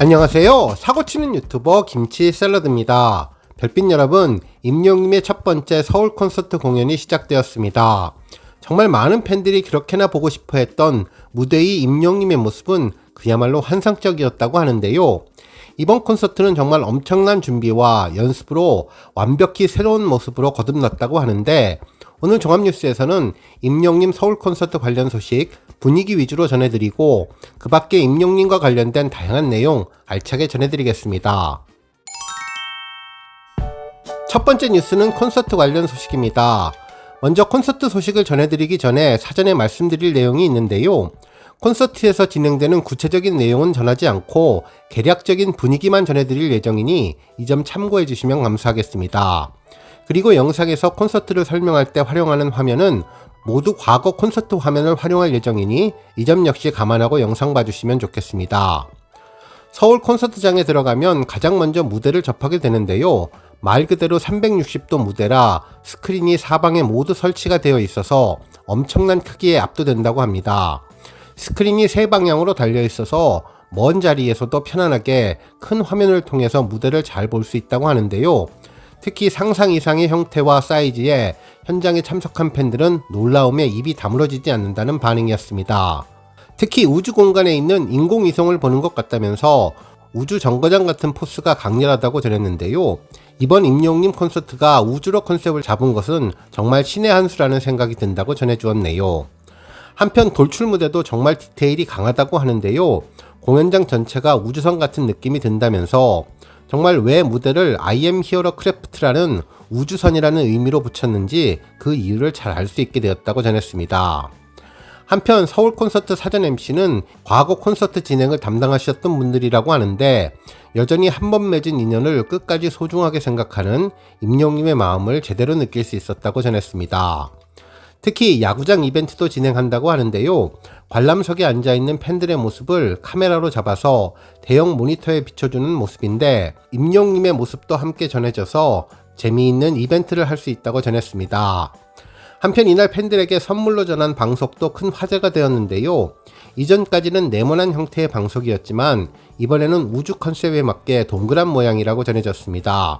안녕하세요. 사고치는 유튜버 김치샐러드입니다. 별빛 여러분, 임영님의 첫 번째 서울 콘서트 공연이 시작되었습니다. 정말 많은 팬들이 그렇게나 보고 싶어 했던 무대의 임영님의 모습은 그야말로 환상적이었다고 하는데요. 이번 콘서트는 정말 엄청난 준비와 연습으로 완벽히 새로운 모습으로 거듭났다고 하는데, 오늘 종합뉴스에서는 임영님 서울 콘서트 관련 소식 분위기 위주로 전해드리고 그 밖에 임영님과 관련된 다양한 내용 알차게 전해드리겠습니다. 첫 번째 뉴스는 콘서트 관련 소식입니다. 먼저 콘서트 소식을 전해드리기 전에 사전에 말씀드릴 내용이 있는데요. 콘서트에서 진행되는 구체적인 내용은 전하지 않고 개략적인 분위기만 전해드릴 예정이니 이 점 참고해 주시면 감사하겠습니다. 그리고 영상에서 콘서트를 설명할 때 활용하는 화면은 모두 과거 콘서트 화면을 활용할 예정이니 이 점 역시 감안하고 영상 봐주시면 좋겠습니다. 서울 콘서트장에 들어가면 가장 먼저 무대를 접하게 되는데요. 말 그대로 360도 무대라 스크린이 사방에 모두 설치가 되어 있어서 엄청난 크기에 압도된다고 합니다. 스크린이 세 방향으로 달려 있어서 먼 자리에서도 편안하게 큰 화면을 통해서 무대를 잘 볼 수 있다고 하는데요. 특히 상상 이상의 형태와 사이즈에 현장에 참석한 팬들은 놀라움에 입이 다물어지지 않는다는 반응이었습니다. 특히 우주 공간에 있는 인공위성을 보는 것 같다면서 우주 정거장 같은 포스가 강렬하다고 전했는데요. 이번 임영님 콘서트가 우주로 컨셉을 잡은 것은 정말 신의 한 수라는 생각이 든다고 전해주었네요. 한편 돌출 무대도 정말 디테일이 강하다고 하는데요. 공연장 전체가 우주선 같은 느낌이 든다면서 정말 왜 무대를 I am hero craft라는 우주선이라는 의미로 붙였는지 그 이유를 잘 알 수 있게 되었다고 전했습니다. 한편 서울 콘서트 사전 MC는 과거 콘서트 진행을 담당하셨던 분들이라고 하는데 여전히 한 번 맺은 인연을 끝까지 소중하게 생각하는 임영님의 마음을 제대로 느낄 수 있었다고 전했습니다. 특히 야구장 이벤트도 진행한다고 하는데요. 관람석에 앉아있는 팬들의 모습을 카메라로 잡아서 대형 모니터에 비춰주는 모습인데 임영님의 모습도 함께 전해져서 재미있는 이벤트를 할 수 있다고 전했습니다. 한편 이날 팬들에게 선물로 전한 방석도 큰 화제가 되었는데요. 이전까지는 네모난 형태의 방석이었지만 이번에는 우주 컨셉에 맞게 동그란 모양이라고 전해졌습니다.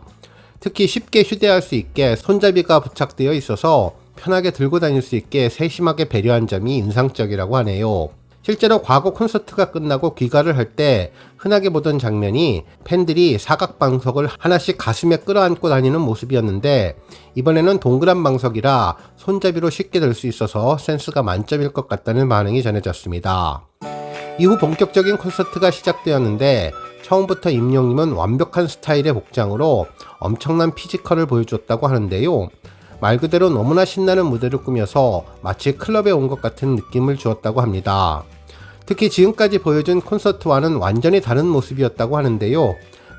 특히 쉽게 휴대할 수 있게 손잡이가 부착되어 있어서 편하게 들고 다닐 수 있게 세심하게 배려한 점이 인상적이라고 하네요. 실제로 과거 콘서트가 끝나고 귀가를 할 때 흔하게 보던 장면이 팬들이 사각 방석을 하나씩 가슴에 끌어안고 다니는 모습이었는데 이번에는 동그란 방석이라 손잡이로 쉽게 들 수 있어서 센스가 만점일 것 같다는 반응이 전해졌습니다. 이후 본격적인 콘서트가 시작되었는데 처음부터 임영님은 완벽한 스타일의 복장으로 엄청난 피지컬을 보여줬다고 하는데요. 말 그대로 너무나 신나는 무대를 꾸며서 마치 클럽에 온 것 같은 느낌을 주었다고 합니다. 특히 지금까지 보여준 콘서트와는 완전히 다른 모습이었다고 하는데요.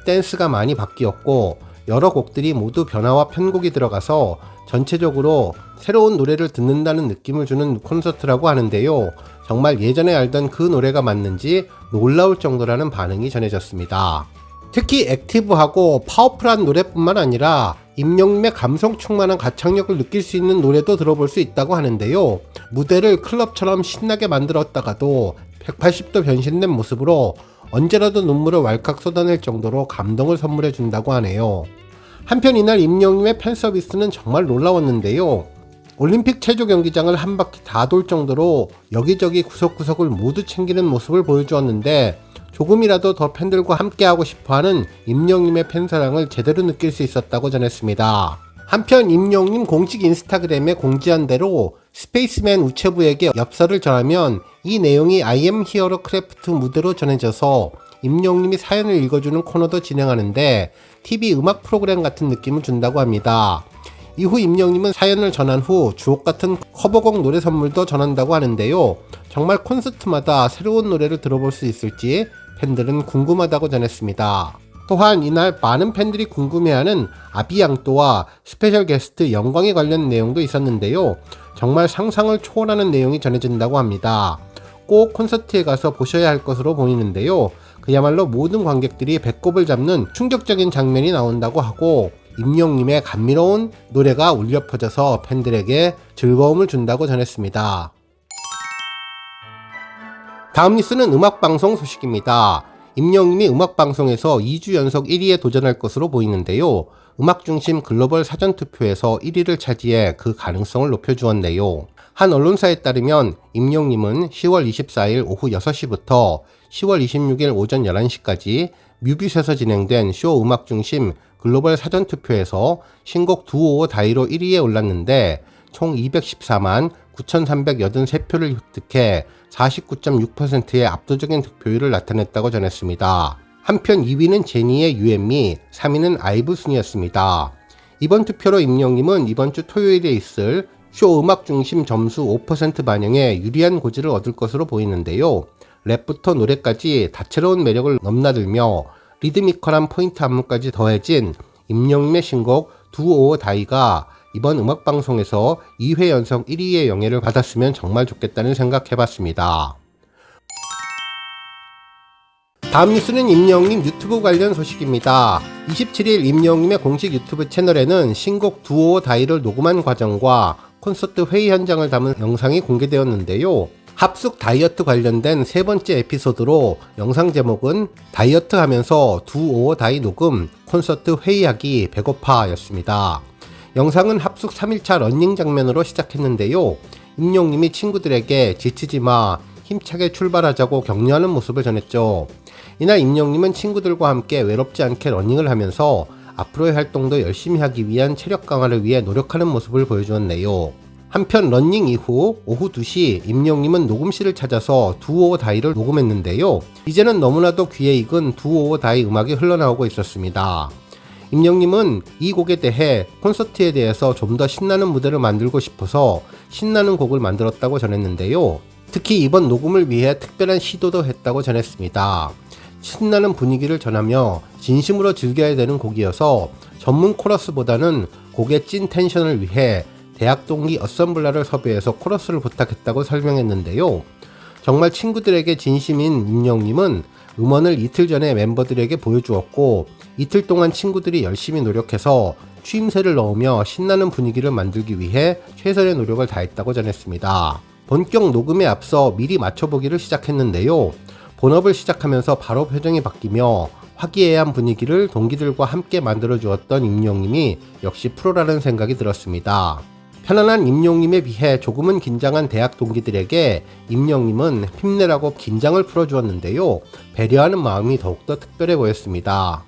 댄스가 많이 바뀌었고 여러 곡들이 모두 변화와 편곡이 들어가서 전체적으로 새로운 노래를 듣는다는 느낌을 주는 콘서트라고 하는데요. 정말 예전에 알던 그 노래가 맞는지 놀라울 정도라는 반응이 전해졌습니다. 특히 액티브하고 파워풀한 노래뿐만 아니라 임영님의 감성 충만한 가창력을 느낄 수 있는 노래도 들어볼 수 있다고 하는데요. 무대를 클럽처럼 신나게 만들었다가도 180도 변신된 모습으로 언제라도 눈물을 왈칵 쏟아낼 정도로 감동을 선물해 준다고 하네요. 한편 이날 임영님의 팬서비스는 정말 놀라웠는데요. 올림픽 체조 경기장을 한 바퀴 다 돌 정도로 여기저기 구석구석을 모두 챙기는 모습을 보여주었는데 조금이라도 더 팬들과 함께하고 싶어하는 임영님의 팬사랑을 제대로 느낄 수 있었다고 전했습니다. 한편 임영님 공식 인스타그램에 공지한 대로 스페이스맨 우체부에게 엽서를 전하면 이 내용이 I am hero craft 무대로 전해져서 임영님이 사연을 읽어주는 코너도 진행하는데 TV 음악 프로그램 같은 느낌을 준다고 합니다. 이후 임영님은 사연을 전한 후 주옥같은 커버곡 노래 선물도 전한다고 하는데요. 정말 콘서트마다 새로운 노래를 들어볼 수 있을지 팬들은 궁금하다고 전했습니다. 또한 이날 많은 팬들이 궁금해하는 아비양또와 스페셜 게스트 영광에 관련 내용도 있었는데요. 정말 상상을 초월하는 내용이 전해진다고 합니다. 꼭 콘서트에 가서 보셔야 할 것으로 보이는데요. 그야말로 모든 관객들이 배꼽을 잡는 충격적인 장면이 나온다고 하고 임영님의 감미로운 노래가 울려 퍼져서 팬들에게 즐거움을 준다고 전했습니다. 다음 뉴스는 음악방송 소식입니다. 임영웅이 음악방송에서 2주 연속 1위에 도전할 것으로 보이는데요. 음악중심 글로벌 사전투표에서 1위를 차지해 그 가능성을 높여주었네요. 한 언론사에 따르면 임영웅님은 10월 24일 오후 6시부터 10월 26일 오전 11시까지 뮤빗에서 진행된 쇼 음악중심 글로벌 사전투표에서 신곡 255 다이로 1위에 올랐는데 총 214만 9,383표를 획득해 49.6%의 압도적인 득표율을 나타냈다고 전했습니다. 한편 2위는 제니의 유앤미, 3위는 아이브 순이었습니다. 이번 투표로 임영웅님은 이번 주 토요일에 있을 쇼 음악 중심 점수 5% 반영에 유리한 고지를 얻을 것으로 보이는데요. 랩부터 노래까지 다채로운 매력을 넘나들며 리드미컬한 포인트 안무까지 더해진 임영웅님의 신곡 255 다이가 이번 음악방송에서 2회 연속 1위의 영예를 받았으면 정말 좋겠다는 생각해봤습니다. 다음 뉴스는 임영웅님 유튜브 관련 소식입니다. 27일 임영웅님의 공식 유튜브 채널에는 신곡 255 다이를 녹음한 과정과 콘서트 회의 현장을 담은 영상이 공개되었는데요. 합숙 다이어트 관련된 세 번째 에피소드로 영상 제목은 다이어트 하면서 255 다이 녹음 콘서트 회의하기 배고파 였습니다. 영상은 합숙 3일차 러닝 장면으로 시작했는데요. 임영웅님이 친구들에게 지치지마, 힘차게 출발하자고 격려하는 모습을 전했죠. 이날 임영웅님은 친구들과 함께 외롭지 않게 러닝을 하면서 앞으로의 활동도 열심히 하기 위한 체력 강화를 위해 노력하는 모습을 보여주었네요. 한편 러닝 이후 오후 2시 임영웅님은 녹음실을 찾아서 255 다이를 녹음했는데요. 이제는 너무나도 귀에 익은 255 다이 음악이 흘러나오고 있었습니다. 임영웅님은 이 곡에 대해 콘서트에 대해서 좀 더 신나는 무대를 만들고 싶어서 신나는 곡을 만들었다고 전했는데요. 특히 이번 녹음을 위해 특별한 시도도 했다고 전했습니다. 신나는 분위기를 전하며 진심으로 즐겨야 되는 곡이어서 전문 코러스보다는 곡의 찐 텐션을 위해 대학 동기 어썸블라를 섭외해서 코러스를 부탁했다고 설명했는데요. 정말 친구들에게 진심인 임영웅님은 음원을 이틀 전에 멤버들에게 보여주었고 이틀 동안 친구들이 열심히 노력해서 추임새를 넣으며 신나는 분위기를 만들기 위해 최선의 노력을 다했다고 전했습니다. 본격 녹음에 앞서 미리 맞춰보기를 시작했는데요. 본업을 시작하면서 바로 표정이 바뀌며 화기애애한 분위기를 동기들과 함께 만들어주었던 임영웅님이 역시 프로라는 생각이 들었습니다. 편안한 임영웅님에 비해 조금은 긴장한 대학 동기들에게 임영웅님은 힘내라고 긴장을 풀어주었는데요. 배려하는 마음이 더욱더 특별해 보였습니다.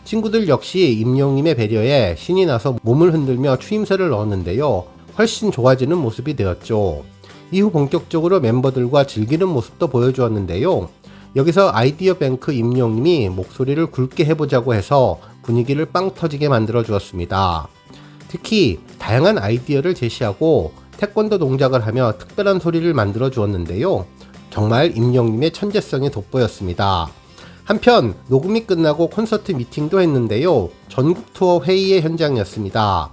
친구들 역시 임영웅님의 배려에 신이 나서 몸을 흔들며 추임새를 넣었는데요. 훨씬 좋아지는 모습이 되었죠. 이후 본격적으로 멤버들과 즐기는 모습도 보여주었는데요. 여기서 아이디어 뱅크 임영웅님이 목소리를 굵게 해보자고 해서 분위기를 빵 터지게 만들어 주었습니다. 특히 다양한 아이디어를 제시하고 태권도 동작을 하며 특별한 소리를 만들어 주었는데요. 정말 임영웅님의 천재성이 돋보였습니다. 한편 녹음이 끝나고 콘서트 미팅도 했는데요. 전국 투어 회의의 현장이었습니다.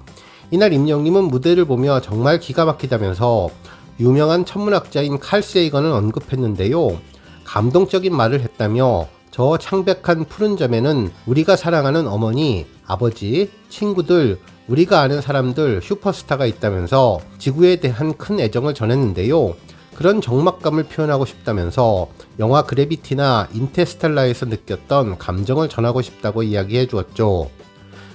이날 임영웅님은 무대를 보며 정말 기가 막히다면서 유명한 천문학자인 칼 세이건을 언급했는데요. 감동적인 말을 했다며 저 창백한 푸른 점에는 우리가 사랑하는 어머니, 아버지, 친구들, 우리가 아는 사람들, 슈퍼스타가 있다면서 지구에 대한 큰 애정을 전했는데요. 그런 적막감을 표현하고 싶다면서 영화 그래비티나 인터스텔라에서 느꼈던 감정을 전하고 싶다고 이야기해 주었죠.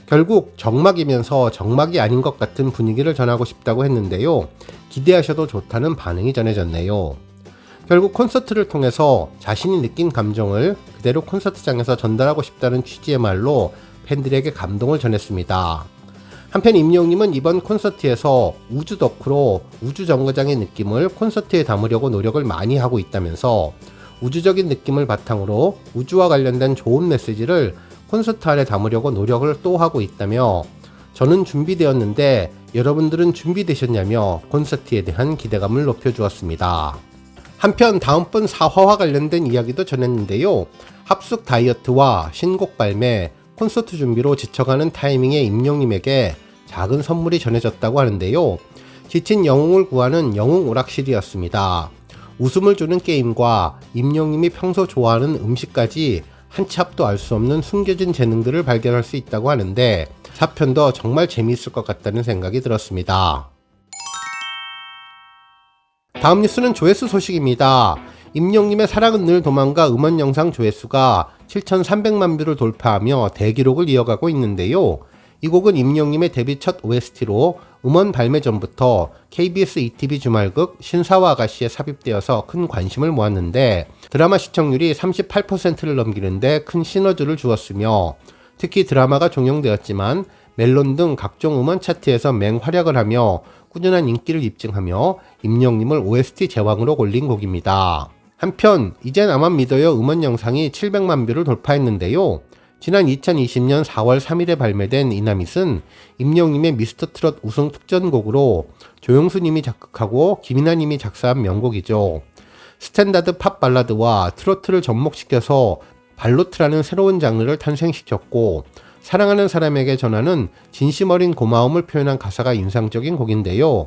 결국 적막이면서 적막이 아닌 것 같은 분위기를 전하고 싶다고 했는데요. 기대하셔도 좋다는 반응이 전해졌네요. 결국 콘서트를 통해서 자신이 느낀 감정을 그대로 콘서트장에서 전달하고 싶다는 취지의 말로 팬들에게 감동을 전했습니다. 한편 임영웅님은 이번 콘서트에서 우주 덕후로 우주 정거장의 느낌을 콘서트에 담으려고 노력을 많이 하고 있다면서 우주적인 느낌을 바탕으로 우주와 관련된 좋은 메시지를 콘서트 안에 담으려고 노력을 또 하고 있다며 저는 준비되었는데 여러분들은 준비되셨냐며 콘서트에 대한 기대감을 높여주었습니다. 한편 다음번 사화와 관련된 이야기도 전했는데요. 합숙 다이어트와 신곡 발매, 콘서트 준비로 지쳐가는 타이밍에 임영웅님에게 작은 선물이 전해졌다고 하는데요. 지친 영웅을 구하는 영웅 오락실이었습니다. 웃음을 주는 게임과 임영웅님이 평소 좋아하는 음식까지 한 치 앞도 알 수 없는 숨겨진 재능들을 발견할 수 있다고 하는데 4편도 정말 재미있을 것 같다는 생각이 들었습니다. 다음 뉴스는 조회수 소식입니다. 임영님의 사랑은 늘 도망가 음원 영상 조회수가 7,300만 뷰를 돌파하며 대기록을 이어가고 있는데요. 이 곡은 임영님의 데뷔 첫 OST로 음원 발매 전부터 KBS ETV 주말극 신사와 아가씨에 삽입되어서 큰 관심을 모았는데 드라마 시청률이 38%를 넘기는데 큰 시너지를 주었으며 특히 드라마가 종영되었지만 멜론 등 각종 음원 차트에서 맹활약을 하며 꾸준한 인기를 입증하며 임영님을 OST 제왕으로 올린 곡입니다. 한편 이제 나만 믿어요 음원 영상이 700만 뷰를 돌파했는데요. 지난 2020년 4월 3일에 발매된 이나밋은 임영님의 미스터트롯 우승 특전곡으로 조용수님이 작곡하고 김이나님이 작사한 명곡이죠. 스탠다드 팝 발라드와 트로트를 접목시켜서 발로트라는 새로운 장르를 탄생시켰고 사랑하는 사람에게 전하는 진심 어린 고마움을 표현한 가사가 인상적인 곡인데요.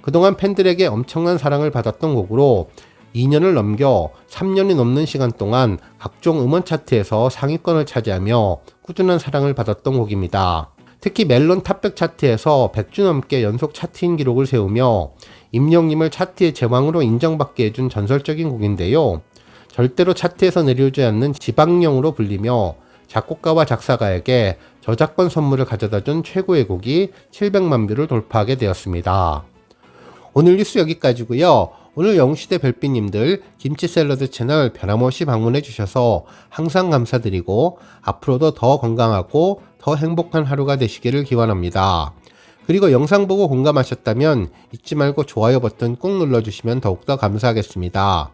그동안 팬들에게 엄청난 사랑을 받았던 곡으로 2년을 넘겨 3년이 넘는 시간 동안 각종 음원 차트에서 상위권을 차지하며 꾸준한 사랑을 받았던 곡입니다. 특히 멜론 탑100 차트에서 100주 넘게 연속 차트인 기록을 세우며 임영님을 차트의 제왕으로 인정받게 해준 전설적인 곡인데요. 절대로 차트에서 내려오지 않는 지방령으로 불리며 작곡가와 작사가에게 저작권 선물을 가져다준 최고의 곡이 700만 뷰를 돌파하게 되었습니다. 오늘 뉴스 여기까지고요. 오늘 영웅시대 별빛님들 김치샐러드 채널 변함없이 방문해 주셔서 항상 감사드리고 앞으로도 더 건강하고 더 행복한 하루가 되시기를 기원합니다. 그리고 영상 보고 공감하셨다면 잊지 말고 좋아요 버튼 꾹 눌러주시면 더욱더 감사하겠습니다.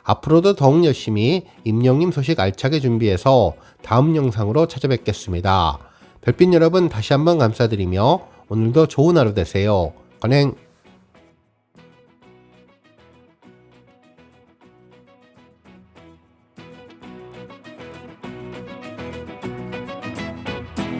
앞으로도 더욱 열심히 임영님 소식 알차게 준비해서 다음 영상으로 찾아뵙겠습니다. 별빛 여러분 다시 한번 감사드리며 오늘도 좋은 하루 되세요. 건행!